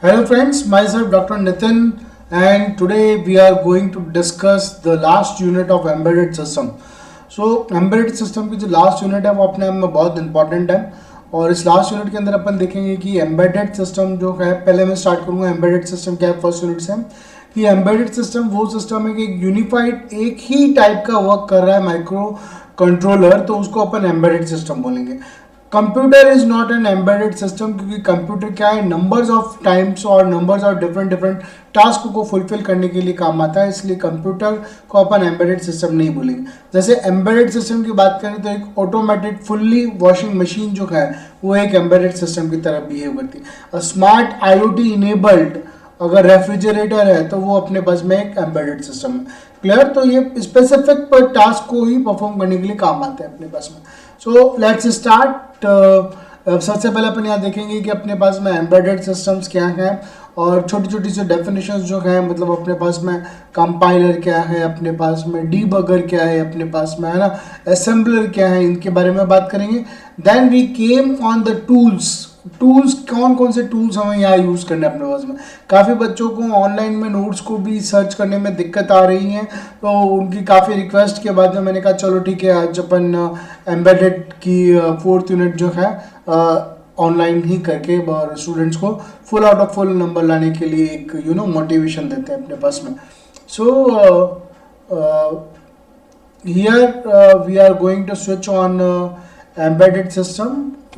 Hello friends, myself Dr. Nitin, and today we are going to discuss the last unit of embedded system. Embedded system की जो last unit है वो अपने आप में बहुत important है और इस last unit के अंदर अपन देखेंगे कि embedded system जो है, पहले मैं start करूँगा embedded system क्या है first unit से, कि embedded system वो system है कि एक unified एक ही type का work कर रहा है माइक्रो कंट्रोलर, तो उसको अपन embedded system बोलेंगे. Computer is not an embedded system, क्योंकि कंप्यूटर क्या है, नंबर्स ऑफ टाइम्स और numbers of different different task को फुलफिल करने के लिए काम आता है, इसलिए कंप्यूटर को अपन एम्बेडेड सिस्टम नहीं बोलेंगे. जैसे एम्बेडेड सिस्टम की बात करें तो एक ऑटोमेटेड फुल्ली वॉशिंग मशीन जो है वो एक एम्बेडेड सिस्टम की तरह बिहेव करती है. स्मार्ट आईओटी इनेबल्ड अगर रेफ्रिजरेटर है तो वो अपने पास में एक एम्बेडेड सिस्टम है. क्लियर? तो ये स्पेसिफिक पर टास्क को ही परफॉर्म करने के लिए काम आते हैं अपने पास में. So let's start. सबसे पहले अपन यहाँ देखेंगे कि अपने पास में एम्बेडेड सिस्टम्स क्या हैं और छोटी छोटी सी डेफिनेशंस जो हैं, मतलब अपने पास में कंपाइलर क्या है, अपने पास में डीबगर क्या है, अपने पास में है ना असेंबलर क्या है, इनके बारे में बात करेंगे. Then we came on the tools कौन कौन से टूल्स हमें यहाँ यूज़ करने अपने पास में. काफ़ी बच्चों को ऑनलाइन में नोट्स को भी सर्च करने में दिक्कत आ रही है, तो उनकी काफ़ी रिक्वेस्ट के बाद में मैंने कहा चलो ठीक है, आज अपन एम्बेडेड की फोर्थ यूनिट जो है ऑनलाइन ही करके और स्टूडेंट्स को full out of full number लाने के लिए एक मोटिवेशन देते हैं अपने पास में. सो here we are going to switch on embedded system.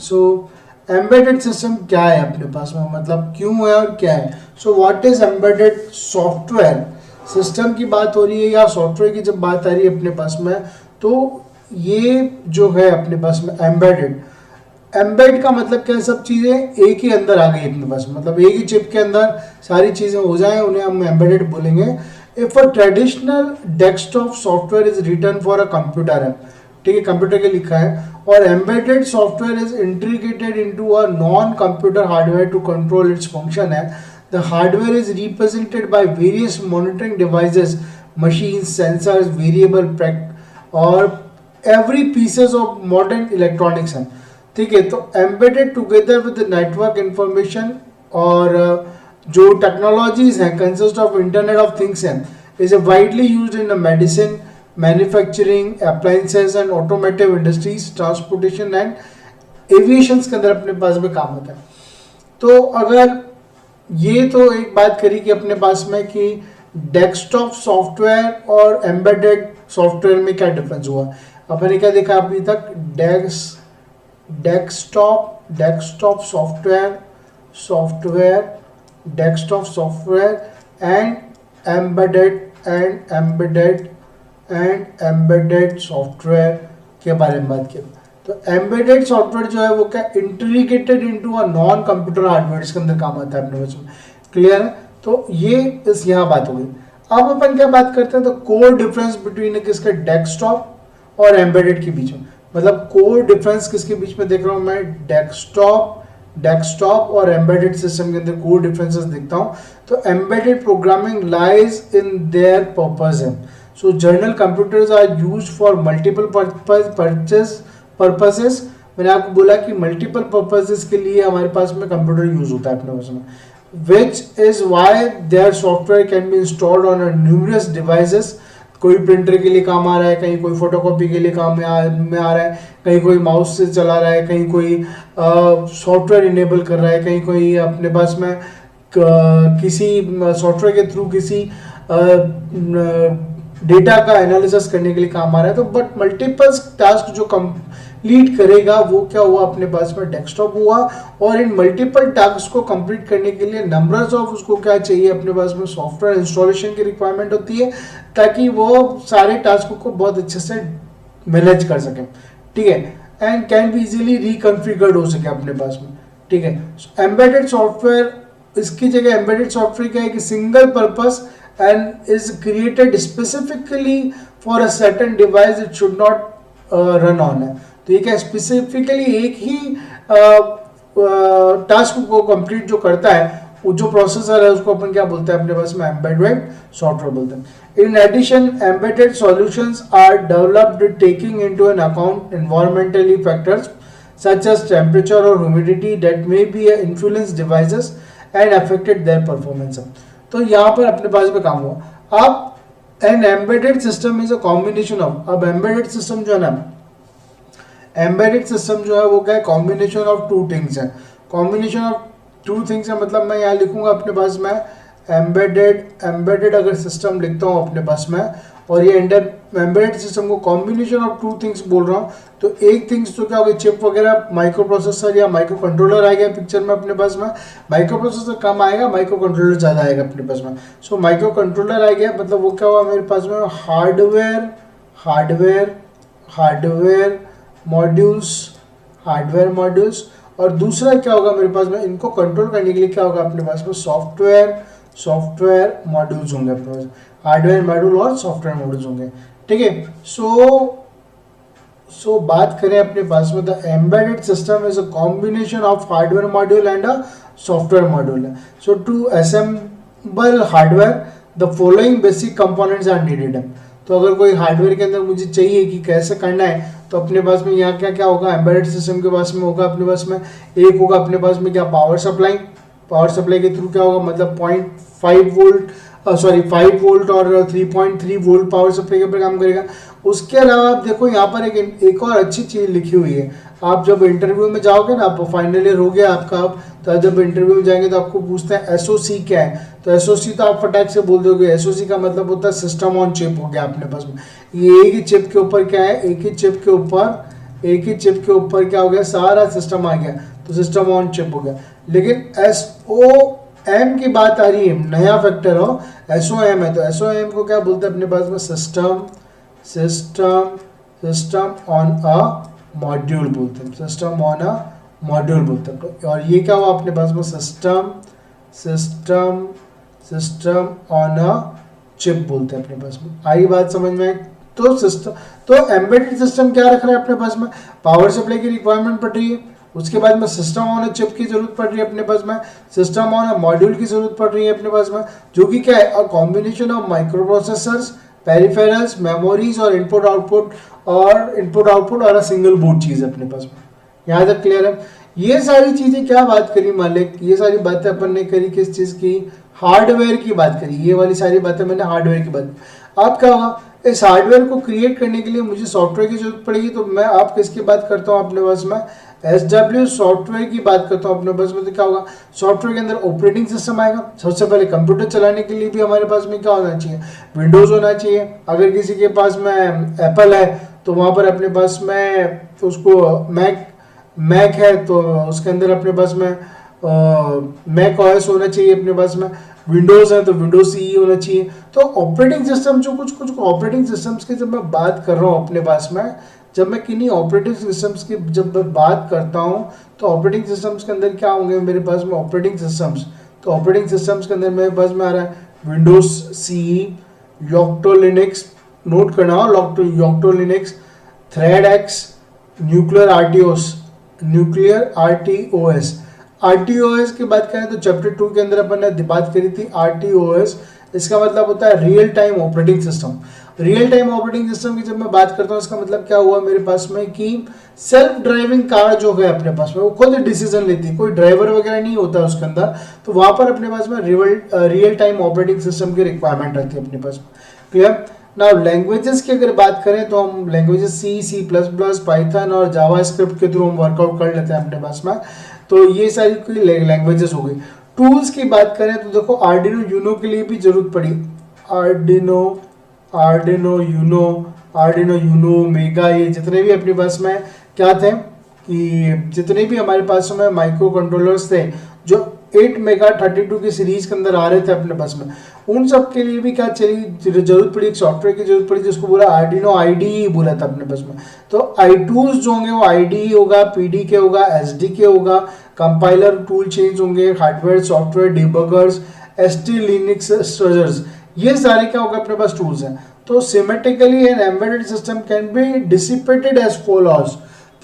So embedded system क्या है अपने पास में, मतलब क्यों है और क्या है. So what is embedded software. System की बात हो रही है या सॉफ्टवेयर की जब बात आ रही है अपने पास में, तो ये जो है अपने पास में एम्बेड का मतलब क्या है, सब चीज़ें एक ही अंदर आ गई अपने पास, मतलब एक ही चिप के अंदर सारी चीज़ें हो जाएं, उन्हें हम एम्बेडेड बोलेंगे. If a traditional desktop software is written for a computer है, ठीक है, कंप्यूटर के लिखा है, और embedded software is integrated into a non computer hardware to control its function है. The hardware is represented by various monitoring devices, machines, sensors, variable और every pieces of modern electronics है. ठीक है, तो embedded together with network information और जो technologies हैं consist of internet of things हैं, is widely used in medicine, manufacturing, appliances and automotive industries, transportation and aviation के अंदर अपने पास में काम होता है. तो अगर ये तो एक बात करी कि अपने पास में कि डेस्कटॉप सॉफ्टवेयर और एम्बेडेड सॉफ्टवेयर में क्या डिफरेंस हुआ. अपन ने क्या देखा अभी तक, desktop software desktop software and embedded software के बारे में बात की. तो एम्बेडेड सॉफ्टवेयर जो है वो क्या integrated into a non computer hardware, इसके अंदर काम आता है अपने बच्चों में. क्लियर है? तो ये इस यहाँ बात हो गई. अब अपन क्या बात करते हैं, तो कोर डिफरेंस बिटवीन किसके डेस्कटॉप और एम्बेडेड के बीच में, मतलब कोर डिफरेंस किसके बीच में देख रहा हूँ मैं, डेस्कटॉप और एम्बेडेड सिस्टम के अंदर कोर डिफरेंसेस देखता हूँ. तो embedded programming lies in their purpose है. So journal computers are used for multiple purposes. मैंने आपको बोला कि मल्टीपल पर्पसेस के लिए हमारे पास में कंप्यूटर यूज होता है अपने पास में, which is why their software can be installed on a numerous devices. कोई प्रिंटर के लिए काम आ रहा है, कहीं कोई फोटोकॉपी के लिए काम में आ रहा है, कहीं कोई माउस से चला रहा है, कहीं कोई सॉफ्टवेयर इनेबल कर रहा है, कहीं कोई अपने पास में किसी सॉफ्टवेयर के थ्रू किसी डेटा का एनालिसिस करने के लिए काम आ रहा है. तो बट मल्टीपल टास्क जो कंप्लीट करेगा वो क्या हुआ अपने पास में, डेस्कटॉप हुआ. और इन मल्टीपल टास्क को कंप्लीट करने के लिए नंबर्स ऑफ उसको क्या चाहिए अपने पास में, सॉफ्टवेयर इंस्टॉलेशन की रिक्वायरमेंट होती है, ताकि वो सारे टास्क को बहुत अच्छे से मैनेज कर सके. ठीक है, एंड कैन बी इजीली रिकॉन्फ़िगर्ड हो सके अपने पास में. ठीक है, एम्बेडेड सॉफ्टवेयर, इसकी जगह एम्बेडेड सॉफ्टवेयर क्या है कि single purpose and is created specifically for a certain device it should not run on है. तो ये क्या स्पेसिफिकली एक ही टास्क को कंप्लीट जो करता है, वो जो प्रोसेसर है उसको अपन क्या बोलते हैं अपने पास में, एम्बेडेड सॉफ्टवेयर बोलते हैं. In addition embedded solutions are developed taking into an account environmentally factors such as temperature or humidity that may be influence devices and affected their performance. तो यहाँ पर अपने पास में काम हुआ। अब an embedded system is a combination of, अब एम्बेडेड सिस्टम जो है ना, एम्बेडेड सिस्टम जो है वो क्या है, कॉम्बिनेशन ऑफ टू थिंग्स है। कॉम्बिनेशन ऑफ टू थिंग्स है मतलब मैं यहाँ लिखूंगा अपने पास में एम्बेडेड अगर सिस्टम लिखता हूँ अपने पास में, और ये एम्बेडेड सिस्टम को कॉम्बिनेशन ऑफ टू थिंग्स बोल रहा हूँ, तो एक थिंग्स तो क्या हो गई, चिप वगैरह, माइक्रो प्रोसेसर या माइक्रो कंट्रोलर आ गया पिक्चर में अपने पास में। माइक्रो प्रोसेसर कम आएगा, माइक्रो कंट्रोलर ज़्यादा आएगा अपने पास में। सो माइक्रो कंट्रोलर आ गया, मतलब वो क्या हुआ मेरे पास में, हार्डवेयर मॉड्यूल्स, और दूसरा क्या होगा मेरे पास में, इनको कंट्रोल करने के लिए क्या होगा अपने पास में, सॉफ्टवेयर मॉड्यूल्स होंगे अपने पास, हार्डवेयर मॉड्यूल और सॉफ्टवेयर मॉड्यूल्स होंगे। ठीक है। सो बात करें अपने पास में, the embedded system is a combination of hardware module and a software module. So to assemble hardware the following basic components are needed. तो अगर कोई हार्डवेयर के अंदर मुझे चाहिए कि कैसे करना है, तो अपने पास में यहाँ क्या क्या होगा, एम्बेडेड सिस्टम के पास में होगा अपने पास में, एक होगा अपने पास में क्या, पावर सप्लाई के थ्रू क्या होगा, मतलब 0.5 वोल्ट 5 वोल्ट और 3.3 वोल्ट पावर सप्लाई के ऊपर काम करेगा। उसके अलावा आप देखो यहाँ पर एक और अच्छी चीज़ लिखी हुई है। आप जब इंटरव्यू में जाओगे ना, आप फाइनल ईयर हो गया आपका, अब तो जब इंटरव्यू में जाएंगे तो आपको पूछते हैं एसओसी क्या है, तो एसओसी तो आप फटाक से बोल दोगे, एसओसी का मतलब होता है सिस्टम ऑन चिप हो गया अपने पास में। ये एक ही चिप के ऊपर क्या है, एक ही चिप के ऊपर क्या हो गया, सारा सिस्टम आ गया, तो सिस्टम ऑन चिप हो गया। लेकिन एसओएम की बात आ रही है, नया फैक्टर हो, एसओएम है, तो एसओएम को क्या बोलते हैं अपने पास में, सिस्टम ऑन अ मॉड्यूल बोलते हैं, सिस्टम ऑन अ मॉड्यूल बोलते हैं। और ये क्या हुआ अपने पास में, सिस्टम ऑन अ चिप बोलते हैं अपने पास में। आई बात समझ में? तो एम्बेडेड सिस्टम क्या रख रहा है अपने पास में, पावर सप्लाई की रिक्वायरमेंट पड़ रही है, उसके बाद में सिस्टम ऑन अ चिप की जरूरत पड़ रही है अपने पास में, सिस्टम ऑन अ मॉड्यूल की जरूरत पड़ रही है अपने पास में, जो कि क्या है, अ combination of micro processors, peripherals, memories और इनपुट आउटपुट और सिंगल बोर्ड चीज अपने पास में। यहाँ तक क्लियर है? ये सारी चीजें क्या बात करी मालिक, ये सारी बातें अपन ने करी किस चीज की, हार्डवेयर की बात करी। ये वाली सारी बातें मैंने हार्डवेयर की बात। अब क्या होगा, इस हार्डवेयर को क्रिएट करने के लिए मुझे सॉफ्टवेयर की जरूरत पड़ेगी, तो मैं आप किसकी बात करता हूँ अपने पास में, SW सॉफ्टवेयर की बात करता हूँ अपने पास में। तो क्या होगा, सॉफ्टवेयर के अंदर ऑपरेटिंग सिस्टम आएगा। सबसे पहले कंप्यूटर चलाने के लिए भी हमारे पास में क्या होना चाहिए, विंडोज होना चाहिए। अगर किसी के पास में एप्पल है तो वहाँ पर अपने पास में तो उसको मैक है, तो उसके अंदर अपने पास में मैक OS होना चाहिए अपने पास में। विंडोज है तो विंडोज CE होना चाहिए। तो ऑपरेटिंग सिस्टम जो कुछ ऑपरेटिंग सिस्टम्स की जब मैं बात कर रहा हूँ अपने पास में, जब मैं किन्हीं ऑपरेटिंग सिस्टम्स की जब मैं बात करता हूँ, तो ऑपरेटिंग सिस्टम्स के अंदर क्या होंगे मेरे पास में, ऑपरेटिंग सिस्टम्स। तो ऑपरेटिंग सिस्टम्स के अंदर मेरे पास में आ रहा है विंडोज CE, योक्टो लिनक्स, नोट करना हो, योक्टो लिनक्स, थ्रेडएक्स, न्यूक्लियर RTOS। RTOS की बात करें तो चैप्टर 2 के अंदर अपन ने बात करी थी RTOS। इसका मतलब होता है real time operating system. Real time operating system की जब मैं बात करता हूँ, इसका मतलब क्या हुआ मेरे पास में कि सेल्फ ड्राइविंग कार जो है अपने पास में, वो खुद डिसीजन लेती है, कोई ड्राइवर वगैरह नहीं होता उसके अंदर। तो वहां पर अपने पास में रियल टाइम ऑपरेटिंग सिस्टम की रिक्वायरमेंट रहती है अपने पास में। क्लियर? नाउ लैंग्वेजेस की अगर बात करें तो हम लैंग्वेजेस C++, पाइथन और जावास्क्रिप्ट के थ्रू हम वर्कआउट कर लेते हैं अपने पास में। तो ये सारी कोई लैंग्वेजेस हो गई। टूल्स की बात करें तो देखो आर्डिनो यूनो के लिए भी जरूरत पड़ी, आर्डिनो यूनो मेगा, ये जितने भी अपने पास में क्या थे, कि जितने भी हमारे पास में माइक्रो कंट्रोलर्स थे जो 8 मेगा 32 की सीरीज के अंदर आ रहे थे अपने पास में, उन सब के लिए भी क्या चली जरूरत पड़ी, एक सॉफ्टवेयर की जरूरत पड़ी जिसको बोला आर्डिनो IDE बोला था अपने पास में। तो iTools जो होंगे वो IDE होगा, PDK होगा, SDK होगा, कंपाइलर टूल चेंज होंगे, hardware software debuggers, ST Linux structures, ये सारे क्या होगा अपने पास टूल्स हैं। तो symmetrically an embedded system can be dissipated as follows.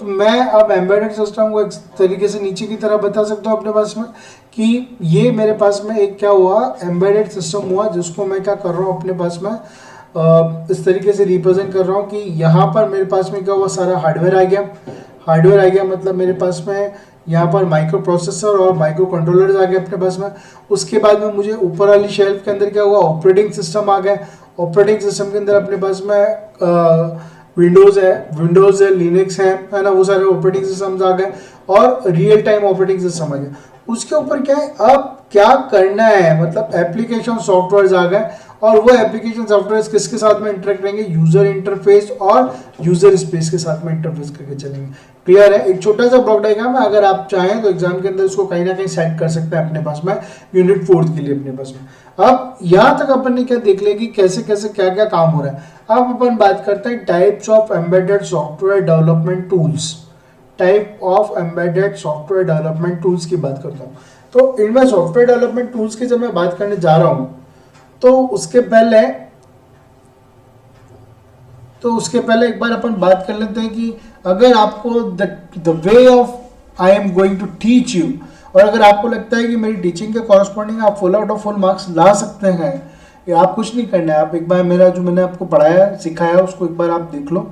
तो मैं अब एम्बेडेड सिस्टम को एक तरीके से नीचे की तरह बता सकता हूँ अपने पास में कि ये मेरे पास में एक क्या हुआ, एम्बेडेड सिस्टम हुआ, जिसको मैं क्या कर रहा हूँ अपने पास में इस तरीके से रिप्रेजेंट कर रहा हूँ कि यहाँ पर मेरे पास में क्या हुआ, सारा हार्डवेयर आ गया मतलब मेरे पास में यहाँ पर माइक्रो प्रोसेसर और माइक्रो कंट्रोलर्स आ गए अपने पास में। उसके बाद में मुझे ऊपर वाली शेल्फ के अंदर क्या हुआ, ऑपरेटिंग सिस्टम आ गया। ऑपरेटिंग सिस्टम के अंदर अपने पास में विंडोज है, लिनक्स है ना, वो सारे ऑपरेटिंग सिस्टम्स आ गए और रियल टाइम ऑपरेटिंग सिस्टम आ गया। उसके ऊपर क्या है, अब क्या करना है, मतलब एप्लीकेशन सॉफ्टवेयर्स आ गए और वो एप्लीकेशन सॉफ्टवेयर किसके साथ में इंटरेक्ट करेंगे, यूजर इंटरफेस और यूजर स्पेस के साथ में इंटरफेस करके चलेंगे। क्लियर है। एक छोटा सा ब्लॉक डायग्राम है, अगर आप चाहें तो एग्जाम के अंदर इसको कहीं ना कहीं सेट कर सकते हैं अपने पास में यूनिट 4 के लिए अपने पास में। अब यहाँ तक अपन ने क्या देख लिया कि कैसे कैसे क्या क्या काम हो रहा है। अब अपन बात करते हैं types of embedded software development tools. Type of embedded software development tools की बात करता हूँ। तो इनमें सॉफ्टवेयर डेवलपमेंट टूल्स की जब मैं बात करने जा रहा हूँ तो उसके पहले एक बार अपन बात कर लेते हैं कि अगर आपको the way of I am going to teach you, और अगर आपको लगता है कि मेरी टीचिंग के कॉरस्पॉन्डिंग आप full out of full marks ला सकते हैं, या आप कुछ नहीं करना है, आप एक बार मेरा जो मैंने आपको पढ़ाया सिखाया उसको एक बार आप देख लो।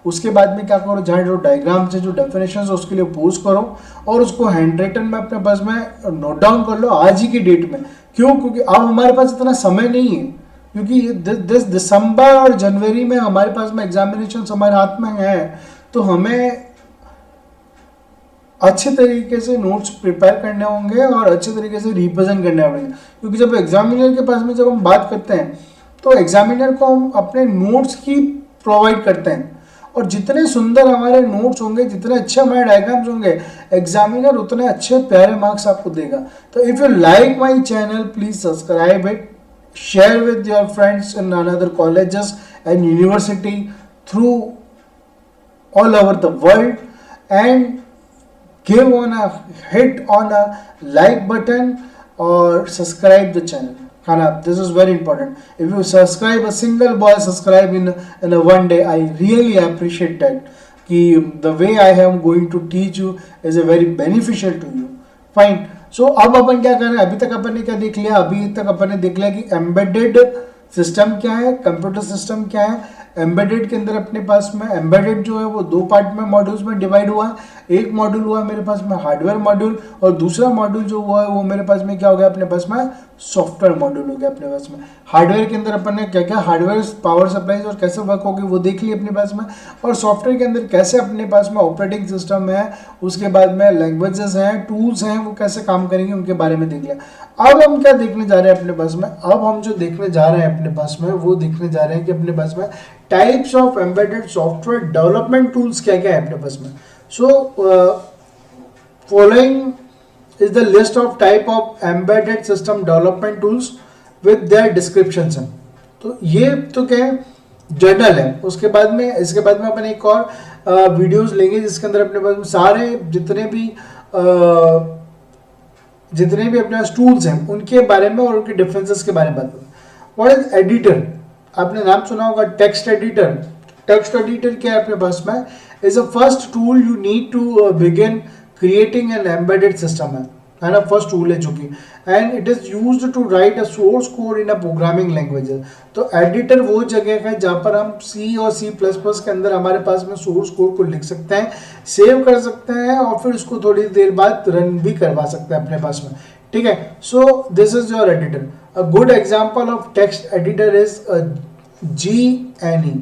उसके बाद में क्या करो, जहाँ जो डायग्राम से जो डेफिनेशन है उसके लिए पोज करो और उसको हैंड राइटन में अपने पास में नोट डाउन कर लो आज ही की डेट में। क्यों? क्योंकि अब हमारे पास इतना समय नहीं है, क्योंकि दिसंबर और जनवरी में हमारे पास में एग्जामिनेशन हमारे हाथ में है, तो हमें अच्छे तरीके से नोट्स प्रिपेयर करने होंगे और अच्छे तरीके से रिप्रेजेंट करने होंगे। क्योंकि जब एग्जामिनर के पास में जब हम बात करते हैं तो एग्जामिनर को हम अपने नोट्स की प्रोवाइड करते हैं, और जितने सुंदर हमारे नोट्स होंगे, जितने अच्छे हमारे डायग्राम्स होंगे, एग्जामिनर उतने अच्छे प्यारे मार्क्स आपको देगा। तो if you like my channel please subscribe it, share with your friends in another colleges and university through all over the world, and give on a hit on a like button or subscribe the channel. Hana, this is very important. If you subscribe, a single boy subscribe in a one day, I really appreciate that. कि the way I am going to teach you is a very beneficial to you. Fine. सो अब अपन क्या कर रहे हैं, अभी तक अपन ने क्या देख लिया, अभी तक अपन ने देख लिया कि एम्बेडेड सिस्टम क्या है, कंप्यूटर सिस्टम क्या है। एम्बेडेड के अंदर अपने पास में एम्बेडेड जो है वो दो पार्ट में मॉड्यूल्स में डिवाइड हुआ है। एक मॉड्यूल हुआ मेरे पास में हार्डवेयर मॉड्यूल, और दूसरा मॉड्यूल जो हुआ है वो मेरे पास में क्या हो गया अपने पास में, सॉफ्टवेयर मॉड्यूल हो गया अपने पास में। हार्डवेयर के अंदर अपन ने क्या क्या हार्डवेयर पावर सप्लाईज और कैसे वर्क होगी वो देख लिया अपने पास में, और सॉफ्टवेयर के अंदर कैसे अपने पास में ऑपरेटिंग सिस्टम है, उसके बाद में लैंग्वेजेस हैं, टूल्स हैं, वो कैसे काम करेंगे उनके बारे में देख लिया। अब हम क्या देखने जा रहे हैं अपने पास में, अब हम जो देखने जा रहे हैं अपने पास में वो देखने जा रहे हैं कि अपने पास में types of embedded software development tools क्या क्या है अपने पास में। So following is the list of type of embedded system development tools with their descriptions हैं। तो ये तो क्या है, जर्नल है। उसके बाद में इसके बाद में अपन एक और वीडियोस लेंगे जिसके अंदर अपने पास सारे जितने भी अपने पास टूल्स हैं उनके बारे में और उनके डिफरेंसेस के बारे में बात करें। व्हाट इज एडिटर, आपने नाम सुना होगा टेक्स्ट एडिटर। टेक्स्ट एडिटर क्या है अपने पास में, is a first tool you need to begin creating an embedded system है ना, फर्स्ट टूल है जो कि, and it is used to write a source code in a programming languages. तो एडिटर वो जगह है जहाँ पर हम सी और सी प्लस प्लस के अंदर हमारे पास में सोर्स कोड को लिख सकते हैं, सेव कर सकते हैं और फिर उसको थोड़ी देर बाद रन भी करवा सकते हैं अपने पास में। ठीक है, so this is your editor. A good example of text editor is GNE.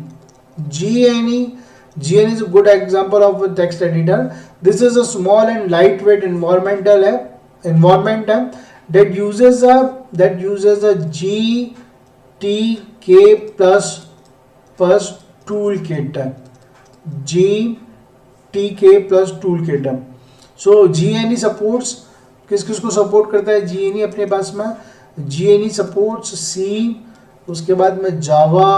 GNE is a good example of a text editor. This is a small and lightweight environment that uses a GTK plus toolkit. GTK plus toolkit. So GNE supports, किस को support करता है GNE अपने पास में, GNE supports C, उसके बाद में जावा,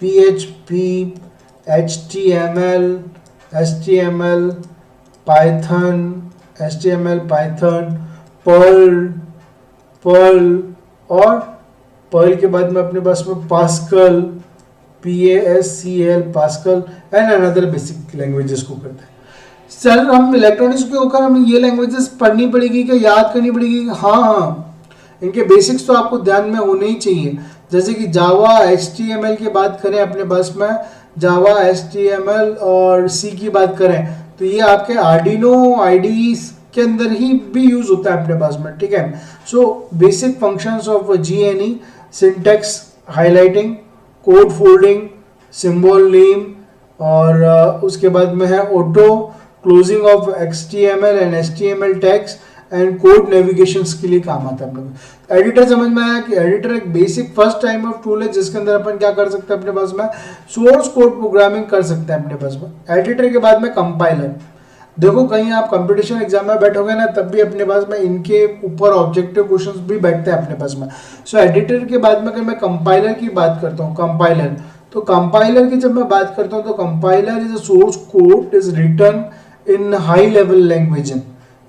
PHP, HTML, Python, Perl, और पर्ल के बाद में अपने पास में pascal, pascal and another basic languages को करता है। सर हम इलेक्ट्रॉनिक्स के होकर हमें ये लैंग्वेजेस पढ़नी पड़ेगी क्या, याद करनी पड़ेगी? हाँ, इनके बेसिक्स तो आपको ध्यान में होने ही चाहिए। जैसे कि जावा, HTML की बात करें अपने पास में, जावा, HTML और C की बात करें तो ये आपके आर्डिनो आईडी के अंदर ही भी यूज होता है अपने पास में, ठीक है। So basic functions of Geany, syntax highlighting, code folding, symbol name, और उसके बाद में है auto closing of XHTML and HTML tags and code navigation के लिए काम आता है अपने को। एडिटर समझ में आया कि एडिटर एक basic first time of tool है जिसके अंदर अपन क्या कर सकते हैं अपने पास में, सोर्स कोड प्रोग्रामिंग कर सकते हैं अपने पास में। एडिटर के बाद में कंपाइलर, देखो कहीं आप कंपटीशन एग्जाम में बैठोगे ना तब भी अपने पास में इनके ऊपर ऑब्जेक्टिव क्वेश्चंस भी बैठते हैं अपने पास में। सो एडिटर के बाद में अगर मैं कंपाइलर की बात करता हूँ, कंपाइलर, तो कंपाइलर की जब मैं बात करता हूँ तो compiler is a source code is written in high level language.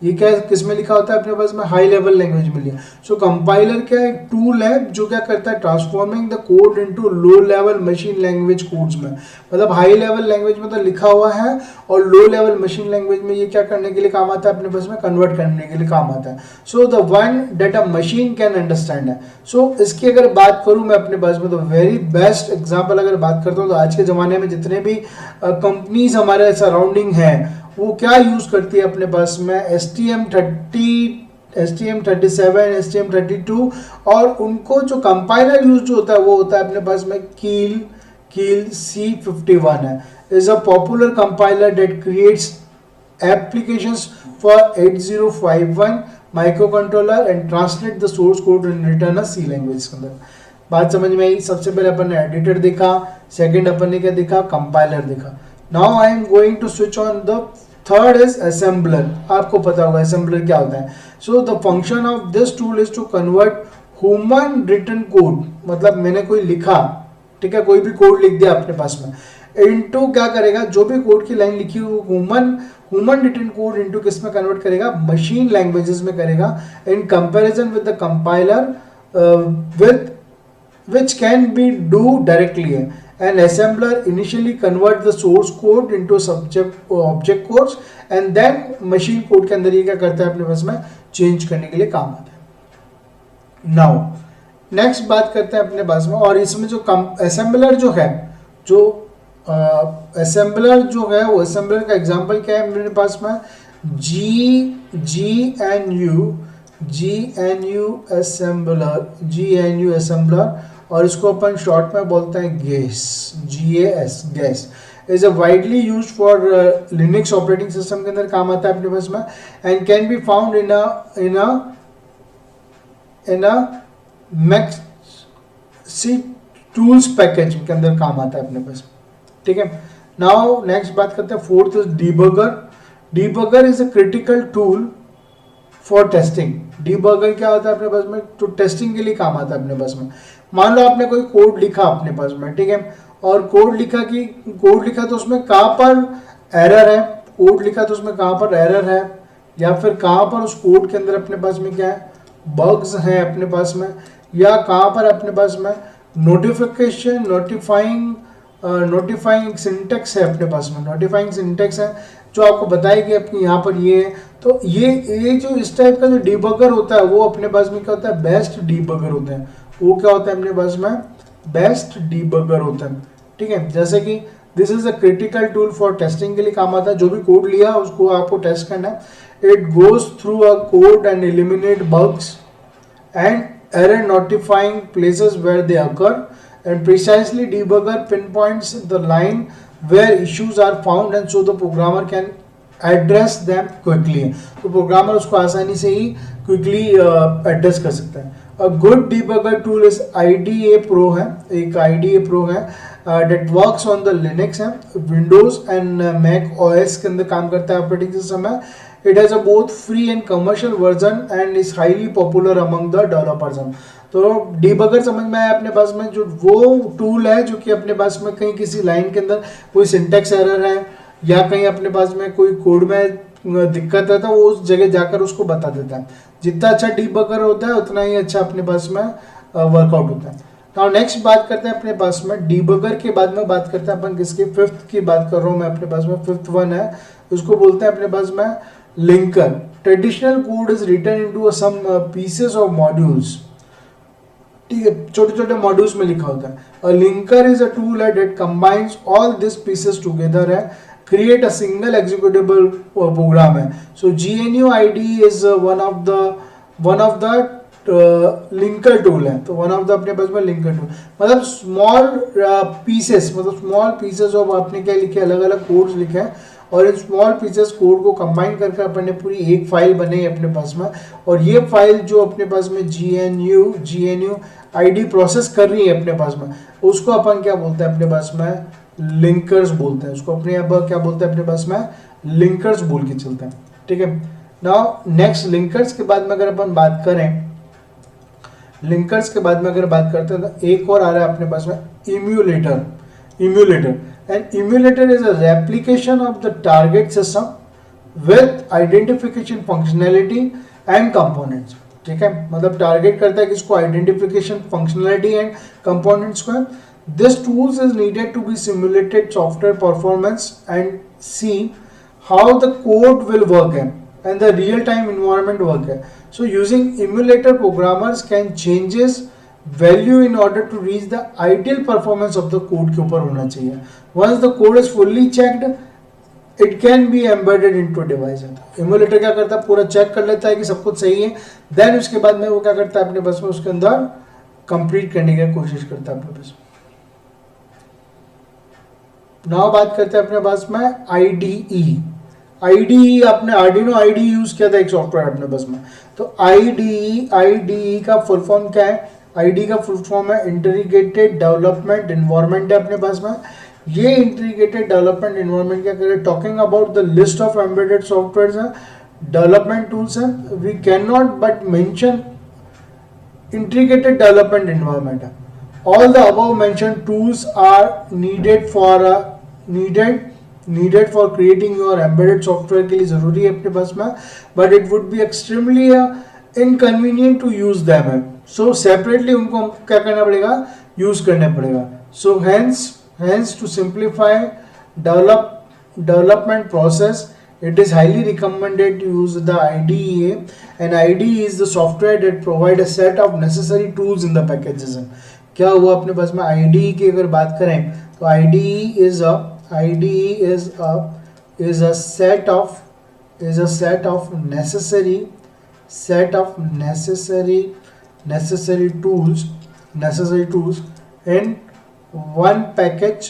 ये क्या किस में लिखा होता है अपने पास में, हाई लेवल लैंग्वेज में लिया। सो कंपाइलर क्या एक टूल है जो क्या करता है, transforming the code into low level machine language codes में। मतलब हाई लेवल लैंग्वेज में तो लिखा हुआ है और लो लेवल मशीन लैंग्वेज में ये क्या करने के लिए काम आता है अपने पास में, कन्वर्ट करने के लिए काम आता है। So the one that a machine can understand है। सो इसकी अगर बात करूं मैं अपने पास में तो वेरी बेस्ट एग्जाम्पल अगर बात करता हूँ तो आज के ज़माने में जितने भी कंपनीज हमारे सराउंडिंग है वो क्या यूज करती है अपने पास में, STM32, STM32, और उनको जो कंपाइलर यूज जो होता है वो होता है अपने पास में कील C51 है। Is a popular compiler that creates applications for 8051 microcontroller and translate the source code and return a C language के अंदर। बात समझ में आई। सबसे पहले अपन ने एडिटर देखा, सेकंड अपन ने क्या देखा, कंपाइलर देखा। Now I am going to switch on the third is assembler. आपको पता होगा असेंबलर क्या होता है। So the function of this tool is to convert human written code, मतलब मैंने कोई लिखा, ठीक है, कोई भी कोड लिख दिया अपने पास में, इनटू क्या करेगा, जो भी कोड की लाइन लिखी हुई ह्यूमन रिटन कोड इनटू किस में कन्वर्ट करेगा, मशीन लैंग्वेजेस में करेगा, in comparison with the compiler with which can be do directly. An assembler initially convert the source code into object codes and then machine code के अंदर ये क्या करता है अपने पास में, चेंज करने के लिए काम आता है। नाउ नेक्स्ट बात करते हैं अपने पास में, और इसमें जो असेंबलर जो है, जो असेंबलर जो है वो असेंबलर का एग्जांपल क्या है मेरे पास में, GNU असेंबलर, और इसको अपन शॉर्ट में बोलते हैं GAS। Gas is a widely use for Linux operating system के अंदर काम आता है अपने पास में, and can be found in a maxi tools package के अंदर काम आता है अपने पास, ठीक है। नाउ नेक्स्ट बात करते हैं, fourth is debugger. Debugger is a critical tool for testing. Debugger क्या होता है अपने पास में, तो टेस्टिंग के लिए काम आता है अपने पास में। मान लो आपने कोई कोड लिखा अपने पास में, ठीक है, और कोड लिखा तो उसमें कहाँ पर एरर है, कोड लिखा तो उसमें कहाँ पर एरर है, या फिर कहाँ पर उस कोड के अंदर अपने पास में क्या है, बग्स हैं अपने पास में, या कहाँ पर अपने पास में नोटिफाइंग सिंटेक्स है अपने पास में, नोटिफाइंग सिंटेक्स है जो आपको बताएगी अपनी यहाँ पर ये है। तो ये जो इस टाइप का जो डीबगर होता है वो अपने पास में क्या होता है, बेस्ट डीबगर होते हैं। वो क्या होता है अपने पास में, बेस्ट डीबगर होता है, ठीक है। जैसे कि this is a critical tool for testing के लिए काम आता है। जो भी कोड लिया उसको आपको टेस्ट करना है। It goes through a code and eliminate bugs and error notifying places where they occur, and precisely debugger pinpoints the line where issues are found and so the programmer can address them quickly। तो programmer उसको आसानी से ही quickly address कर सकता है। A good debugger tool is IDA Pro है, एक IDA Pro है that works on the Linux है, Windows and Mac OS के अंदर काम करता है, ऑपरेटिंग सिस्टम है। It has a both free and commercial version and is highly popular among the developers। तो डीबगर समझ में आया अपने पास में, जो वो टूल है जो कि अपने पास में कहीं किसी लाइन के अंदर कोई सिंटेक्स एरर है या कहीं अपने पास में कोई कोड में दिक्कत है तो वो उस जगह जाकर उसको बता देता है। जितना अच्छा डीबगर होता है उतना ही अच्छा अपने पास में वर्कआउट होता है। नाउ नेक्स्ट बात करते हैं अपने पास में डीबगर के बाद में बात करते हैं अपन किसकी, फिफ्थ की बात कर रहा हूँ मैं अपने पास में, फिफ्थ वन है, उसको बोलते हैं अपने पास में linker. Traditional code is written into some pieces of modules, ठीक है, छोटे छोटे मॉड्यूल्स में लिखा होता है। Linker is a tool that combines all this pieces together है, create a single executable program है. So GNU IDE is one of the linker tool है. तो वन ऑफ द अपने पास में लिंकर टूल मतलब स्मॉल पीसेस, मतलब small pieces of आपने क्या लिखे, अलग अलग कोड्स लिखे हैं और इन स्मॉल पीसेस कोड को कंबाइन करके अपन ने पूरी एक फाइल बनाई अपने पास में. और ये फाइल जो अपने पास में GNU ID प्रोसेस कर रही है अपने पास में, उसको अपन क्या बोलते हैं अपने पास में लिंकर्स बोलते हैं. उसको अपने अब क्या बोलते हैं अपने पास में लिंकर्स बोल के चलते हैं. ठीक है. नाउ नेक्स्ट लिंकर्स के बाद में अगर अपन बात करें, लिंकर्स के बाद में अगर बात करते हैं तो एक और आ रहा है अपने पास में emulator. And emulator is a replication of the target system with identification functionality and components. ठीक है, मतलब टारगेट करता है किसको, आइडेंटिफिकेशन फंक्शनैलिटी एंड कंपोनेंट्स को. This tools is needed to be simulated software performance and see how the code will work है and the real time environment work है. So using emulator programmers can changes value in order to reach the ideal performance of the code के ऊपर होना चाहिए. Once the code is fully checked, it can be embedded into device. Emulator क्या करता है, पूरा check कर लेता है कि सब कुछ सही है, then उसके बाद में वो क्या करता है अपने पास में उसके अंदर कंप्लीट करने की कोशिश करता है अपने पास. नाउ बात करते हैं अपने पास में IDE. आपने Arduino IDE यूज किया था एक सॉफ्टवेयर अपने पास में. तो IDE का फुल फॉर्म क्या है, IDE का फुल फॉर्म है इंटीग्रेटेड डेवलपमेंट एनवायरनमेंट है अपने पास में. ये इंटीग्रेटेड डेवलपमेंट एनवायरनमेंट क्या करे, talking about the list of embedded software है, डेवलपमेंट टूल्स है. We can not but mention integrated development environment है. All the above mentioned tools are needed for creating your embedded software के लिए जरूरी है अपने पास में, but it would be extremely inconvenient to use them. So separately उनको क्या करना पड़ेगा, यूज करना पड़ेगा. So hence to simplify development process, it is highly recommended to use the IDE. And IDE is the software that provide a set of necessary tools in the packages. क्या हुआ अपने पास में IDE की अगर बात करें तो IDE is a set of necessary tools in one package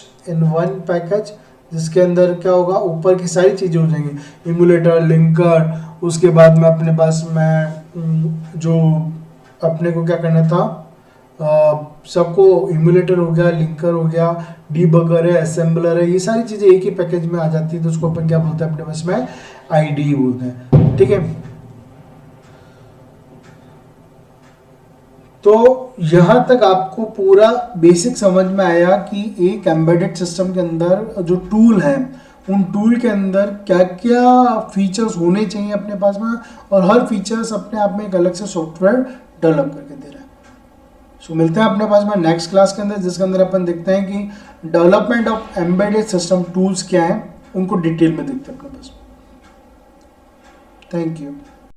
जिसके अंदर क्या होगा, ऊपर की सारी चीज़ें हो जाएंगी, इमुलेटर, लिंकर, उसके बाद में अपने पास में जो अपने को क्या करना था, सबको इमुलेटर हो गया, लिंकर हो गया, डीबगर है, असेंबलर है, ये सारी चीज़ें एक ही पैकेज में आ जाती है. तो उसको अपन क्या बोलते हैं अपने पास में IDE बोलते हैं. ठीक है, तो यहाँ तक आपको पूरा बेसिक समझ में आया कि एक एम्बेडेड सिस्टम के अंदर जो टूल हैं उन टूल के अंदर क्या क्या फीचर्स होने चाहिए अपने पास में, और हर फीचर्स अपने आप में एक अलग से सॉफ्टवेयर डेवलप करके दे रहा है. सो मिलते हैं अपने पास में नेक्स्ट क्लास के अंदर, जिसके अंदर अपन देखते हैं कि development of embedded system tools क्या हैं, उनको डिटेल में देखते हैं अपने पास. Thank you.